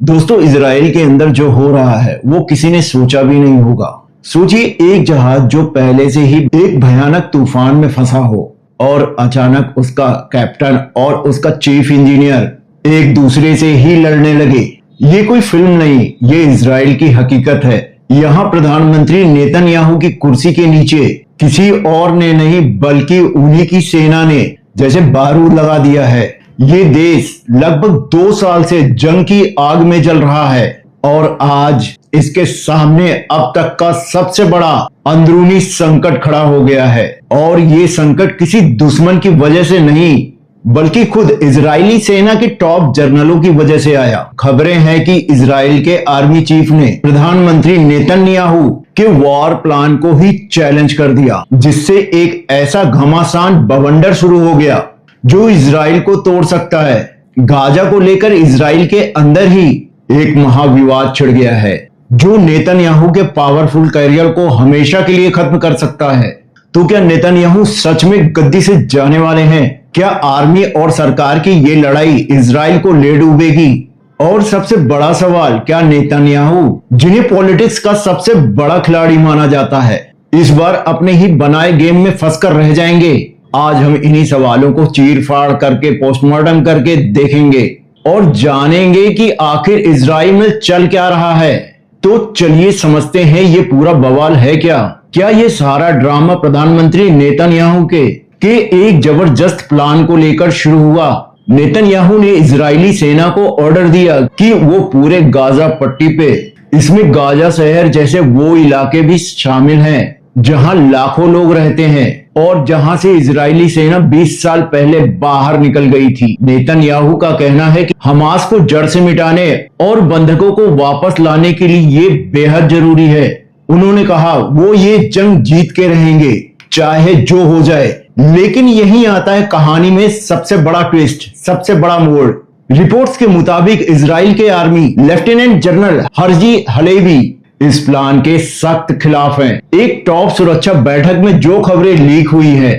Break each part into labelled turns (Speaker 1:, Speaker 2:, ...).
Speaker 1: दोस्तों, इजराइल के अंदर जो हो रहा है वो किसी ने सोचा भी नहीं होगा। सोचिए, एक जहाज जो पहले से ही एक भयानक तूफान में फंसा हो और अचानक उसका कैप्टन और उसका चीफ इंजीनियर एक दूसरे से ही लड़ने लगे। ये कोई फिल्म नहीं, ये इजराइल की हकीकत है। यहाँ प्रधानमंत्री नेतन्याहू की कुर्सी के नीचे किसी और ने नहीं बल्कि उन्हीं की सेना ने जैसे बारूद लगा दिया है। ये देश लगभग 2 साल से जंग की आग में जल रहा है और आज इसके सामने अब तक का सबसे बड़ा अंदरूनी संकट खड़ा हो गया है। और ये संकट किसी दुश्मन की वजह से नहीं बल्कि खुद इजरायली सेना के टॉप जनरलों की वजह से आया। खबरें हैं कि इजराइल के आर्मी चीफ ने प्रधानमंत्री नेतन्याहू के वॉर प्लान को ही चैलेंज कर दिया, जिससे एक ऐसा घमासान बवंडर शुरू हो गया जो इजराइल को तोड़ सकता है। गाजा को लेकर इजराइल के अंदर ही एक महाविवाद छिड़ गया है जो नेतन्याहू के पावरफुल करियर को हमेशा के लिए खत्म कर सकता है। तो क्या नेतन्याहू सच में गद्दी से जाने वाले हैं? क्या आर्मी और सरकार की ये लड़ाई इजराइल को ले डूबेगी? और सबसे बड़ा सवाल, क्या नेतन्याहू, जिन्हें पॉलिटिक्स का सबसे बड़ा खिलाड़ी माना जाता है, इस बार अपने ही बनाए गेम में फंसकर रह जाएंगे? आज हम इन्हीं सवालों को चीर फाड़ करके पोस्टमार्टम करके देखेंगे और जानेंगे कि आखिर इजराइल में चल क्या रहा है। तो चलिए समझते हैं ये पूरा बवाल है क्या। क्या ये सारा ड्रामा प्रधानमंत्री नेतन्याहू के एक जबरदस्त प्लान को लेकर शुरू हुआ? नेतन्याहू ने इजरायली सेना को ऑर्डर दिया कि वो पूरे गाजा पट्टी पे, इसमें गाजा शहर जैसे वो इलाके भी शामिल हैं जहां लाखों लोग रहते हैं और जहां से इजरायली सेना 20 साल पहले बाहर निकल गई थी। नेतन्याहू का कहना है कि हमास को जड़ से मिटाने और बंधकों को वापस लाने के लिए ये बेहद जरूरी है। उन्होंने कहा वो ये जंग जीत के रहेंगे चाहे जो हो जाए। लेकिन यही आता है कहानी में सबसे बड़ा ट्विस्ट, सबसे बड़ा मोड़। रिपोर्ट्स के मुताबिक इजराइल के army lieutenant general Herzi Halevi इस प्लान के सख्त खिलाफ हैं। एक टॉप सुरक्षा बैठक में जो खबरें लीक हुई है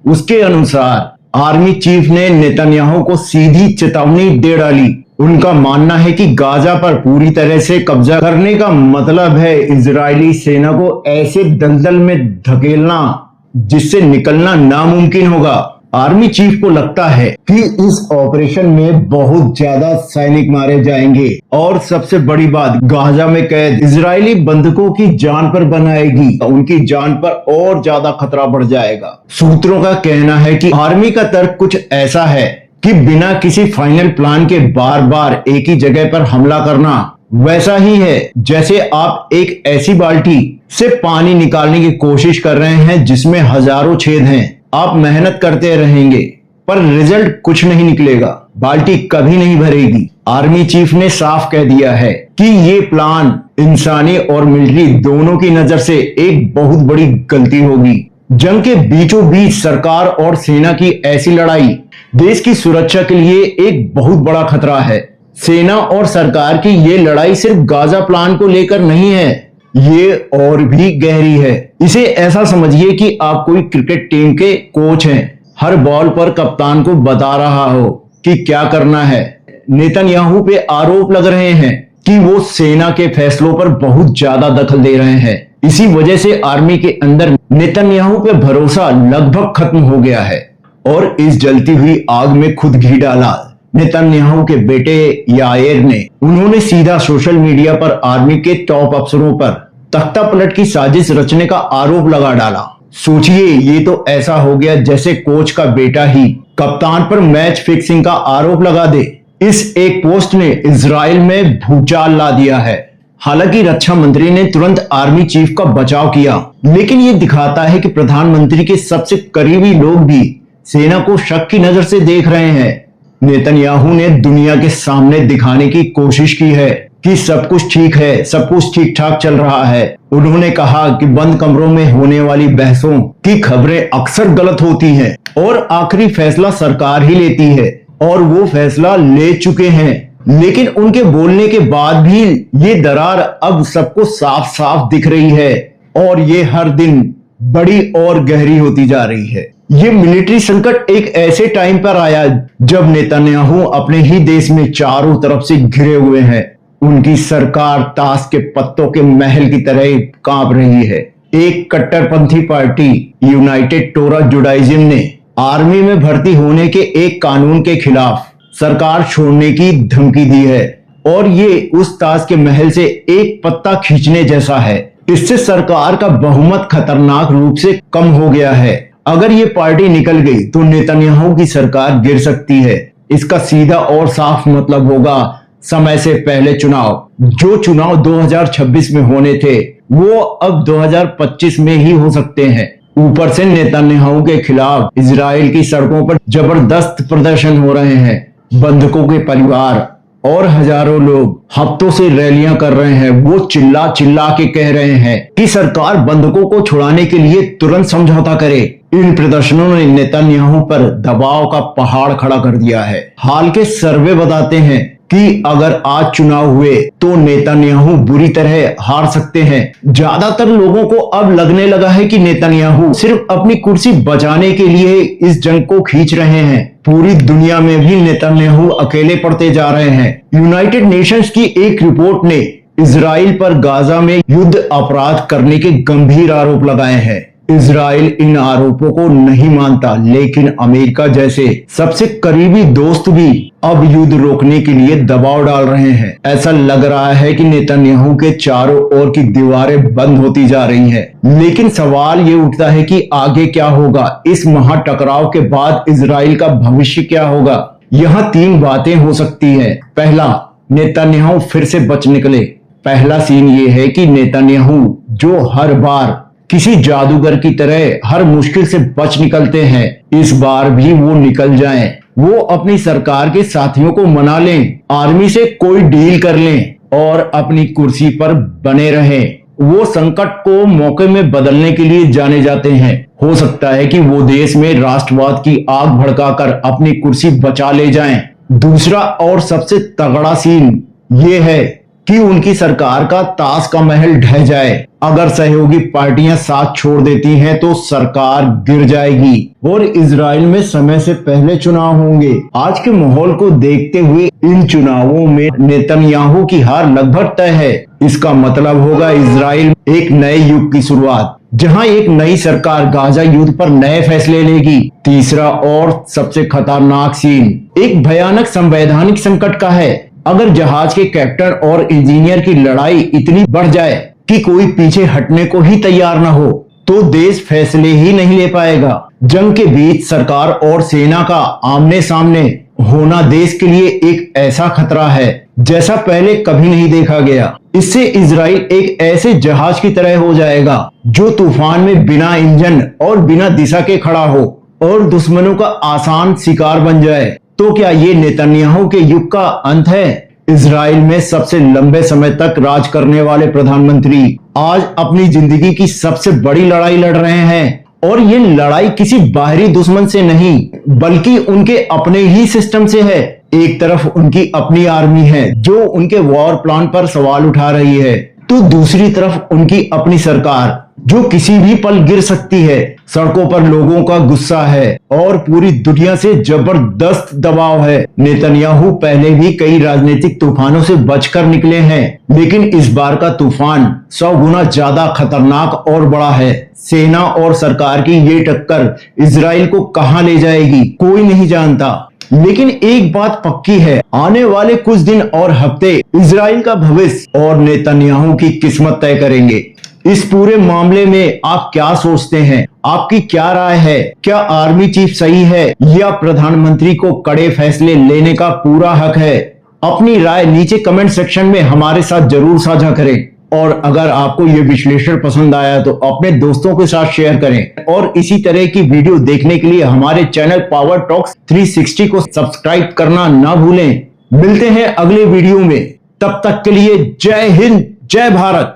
Speaker 1: उसके अनुसार आर्मी चीफ ने नेतन्याहू को सीधी चेतावनी दे डाली। उनका मानना है कि गाजा पर पूरी तरह से कब्जा करने का मतलब है इजरायली सेना को ऐसे दलदल में धकेलना जिससे निकलना नामुमकिन होगा। आर्मी चीफ को लगता है कि इस ऑपरेशन में बहुत ज्यादा सैनिक मारे जाएंगे और सबसे बड़ी बात, गाजा में कैद इजरायली बंधकों की जान पर बनाएगी, उनकी जान पर और ज्यादा खतरा बढ़ जाएगा। सूत्रों का कहना है कि आर्मी का तर्क कुछ ऐसा है कि बिना किसी फाइनल प्लान के बार बार एक ही जगह पर हमला करना वैसा ही है जैसे आप एक ऐसी बाल्टी से पानी निकालने की कोशिश कर रहे हैं जिसमें हजारों छेद हैं। आप मेहनत करते रहेंगे पर रिजल्ट कुछ नहीं निकलेगा, बाल्टी कभी नहीं भरेगी। आर्मी चीफ ने साफ कह दिया है कि ये प्लान इंसानी और मिलिट्री दोनों की नजर से एक बहुत बड़ी गलती होगी। जंग के बीचों बीच सरकार और सेना की ऐसी लड़ाई देश की सुरक्षा के लिए एक बहुत बड़ा खतरा है। सेना और सरकार की ये लड़ाई सिर्फ गाजा प्लान को लेकर नहीं है, ये और भी गहरी है। इसे ऐसा समझिए कि आप कोई क्रिकेट टीम के कोच हैं, हर बॉल पर कप्तान को बता रहा हो कि क्या करना है। नेतन्याहू पे आरोप लग रहे हैं कि वो सेना के फैसलों पर बहुत ज्यादा दखल दे रहे हैं। इसी वजह से आर्मी के अंदर नेतन्याहू पे भरोसा लगभग खत्म हो गया है और इस जलती हुई आग में खुद घी डाला नेतन्याहू के बेटे यायर ने। उन्होंने सीधा सोशल मीडिया पर आर्मी के टॉप अफसरों पर तख्ता पलट की साजिश रचने का आरोप लगा डाला। सोचिए, ये तो ऐसा हो गया जैसे कोच का बेटा ही कप्तान पर मैच फिक्सिंग का आरोप लगा दे। इस एक पोस्ट ने इजराइल में भूचाल ला दिया है। हालांकि रक्षा मंत्री ने तुरंत आर्मी चीफ का बचाव किया, लेकिन ये दिखाता है कि प्रधानमंत्री के सबसे करीबी लोग भी सेना को शक की नजर से देख रहे हैं। नेतन्याहू ने दुनिया के सामने दिखाने की कोशिश की है कि सब कुछ ठीक है, सब कुछ ठीक ठाक चल रहा है। उन्होंने कहा कि बंद कमरों में होने वाली बहसों की खबरें अक्सर गलत होती हैं और आखिरी फैसला सरकार ही लेती है और वो फैसला ले चुके हैं। लेकिन उनके बोलने के बाद भी ये दरार अब सबको साफ साफ दिख रही है और ये हर दिन बड़ी और गहरी होती जा रही है। ये मिलिट्री संकट एक ऐसे टाइम पर आया जब नेतन्याहू अपने ही देश में चारों तरफ से घिरे हुए हैं उनकी सरकार ताश के पत्तों के महल की तरह कांप रही है। एक कट्टरपंथी पार्टी यूनाइटेड टोरा जुडाइज्म ने आर्मी में भर्ती होने के एक कानून के खिलाफ सरकार छोड़ने की धमकी दी है और ये उस ताश के महल से एक पत्ता खींचने जैसा है। इससे सरकार का बहुमत खतरनाक रूप से कम हो गया है। अगर ये पार्टी निकल गई तो नेतन्याहू की सरकार गिर सकती है। इसका सीधा और साफ मतलब होगा समय से पहले चुनाव। जो चुनाव 2026 में होने थे वो अब 2025 में ही हो सकते हैं। ऊपर से नेतन्याहू के खिलाफ इजराइल की सड़कों पर जबरदस्त प्रदर्शन हो रहे हैं। बंधकों के परिवार और हजारों लोग हफ्तों से रैलियां कर रहे हैं। वो चिल्ला चिल्ला के कह रहे हैं कि सरकार बंधकों को छुड़ाने के लिए तुरंत समझौता करे। इन प्रदर्शनों ने नेतन्याहू पर दबाव का पहाड़ खड़ा कर दिया है। हाल के सर्वे बताते हैं कि अगर आज चुनाव हुए तो नेतन्याहू बुरी तरह हार सकते हैं। ज्यादातर लोगों को अब लगने लगा है कि नेतन्याहू सिर्फ अपनी कुर्सी बचाने के लिए इस जंग को खींच रहे हैं। पूरी दुनिया में भी नेतन्याहू अकेले पड़ते जा रहे हैं। यूनाइटेड नेशंस की एक रिपोर्ट ने इजराइल पर गाजा में युद्ध अपराध करने के गंभीर आरोप लगाए हैं। इजराइल इन आरोपों को नहीं मानता, लेकिन अमेरिका जैसे सबसे करीबी दोस्त भी अब युद्ध रोकने के लिए दबाव डाल रहे हैं। ऐसा लग रहा है कि नेतन्याहू के चारों ओर की दीवारें बंद होती जा रही हैं। लेकिन सवाल ये उठता है कि आगे क्या होगा? इस महाटकराव के बाद इजराइल का भविष्य क्या होगा? यहाँ 3 बातें हो सकती है। पहला, नेतन्याहू फिर से बच निकले। पहला सीन ये है कि नेतन्याहू जो हर बार किसी जादूगर की तरह हर मुश्किल से बच निकलते हैं, इस बार भी वो निकल जाएं। वो अपनी सरकार के साथियों को मना लें, आर्मी से कोई डील कर लें और अपनी कुर्सी पर बने रहें। वो संकट को मौके में बदलने के लिए जाने जाते हैं। हो सकता है कि वो देश में राष्ट्रवाद की आग भड़काकर अपनी कुर्सी बचा ले जाएं। दूसरा और सबसे तगड़ा सीन ये है कि उनकी सरकार का ताश का महल ढह जाए। अगर सहयोगी पार्टियां साथ छोड़ देती हैं तो सरकार गिर जाएगी और इजराइल में समय से पहले चुनाव होंगे। आज के माहौल को देखते हुए इन चुनावों में नेतन्याहू की हार लगभग तय है। इसका मतलब होगा इजराइल एक नए युग की शुरुआत, जहां एक नई सरकार गाजा युद्ध पर नए फैसले लेगी। तीसरा और सबसे खतरनाक सीन एक भयानक संवैधानिक संकट का है। अगर जहाज के कैप्टन और इंजीनियर की लड़ाई इतनी बढ़ जाए कि कोई पीछे हटने को ही तैयार न हो तो देश फैसले ही नहीं ले पाएगा। जंग के बीच सरकार और सेना का आमने सामने होना देश के लिए एक ऐसा खतरा है जैसा पहले कभी नहीं देखा गया। इससे इजराइल एक ऐसे जहाज की तरह हो जाएगा जो तूफान में बिना इंजन और बिना दिशा के खड़ा हो और दुश्मनों का आसान शिकार बन जाए। तो क्या ये नेतन्याहू के युग का अंत है? इजराइल में सबसे लंबे समय तक राज करने वाले प्रधानमंत्री आज अपनी जिंदगी की सबसे बड़ी लड़ाई लड़ रहे हैं और ये लड़ाई किसी बाहरी दुश्मन से नहीं बल्कि उनके अपने ही सिस्टम से है। एक तरफ उनकी अपनी आर्मी है जो उनके वॉर प्लान पर सवाल उठा रही है, तो दूसरी तरफ उनकी अपनी सरकार जो किसी भी पल गिर सकती है। सड़कों पर लोगों का गुस्सा है और पूरी दुनिया से जबरदस्त दबाव है। नेतन्याहू पहले भी कई राजनीतिक तूफानों से बचकर निकले हैं, लेकिन इस बार का तूफान 100 गुना ज्यादा खतरनाक और बड़ा है। सेना और सरकार की ये टक्कर इजराइल को कहां ले जाएगी कोई नहीं जानता, लेकिन एक बात पक्की है, आने वाले कुछ दिन और हफ्ते इजराइल का भविष्य और नेतन्याहू की किस्मत तय करेंगे। इस पूरे मामले में आप क्या सोचते हैं? आपकी क्या राय है? क्या आर्मी चीफ सही है या प्रधानमंत्री को कड़े फैसले लेने का पूरा हक है? अपनी राय नीचे कमेंट सेक्शन में हमारे साथ जरूर साझा करें और अगर आपको ये विश्लेषण पसंद आया तो अपने दोस्तों के साथ शेयर करें और इसी तरह की वीडियो देखने के लिए हमारे चैनल पावर टॉक्स 360 को सब्सक्राइब करना ना भूलें। मिलते हैं अगले वीडियो में, तब तक के लिए जय हिंद, जय भारत।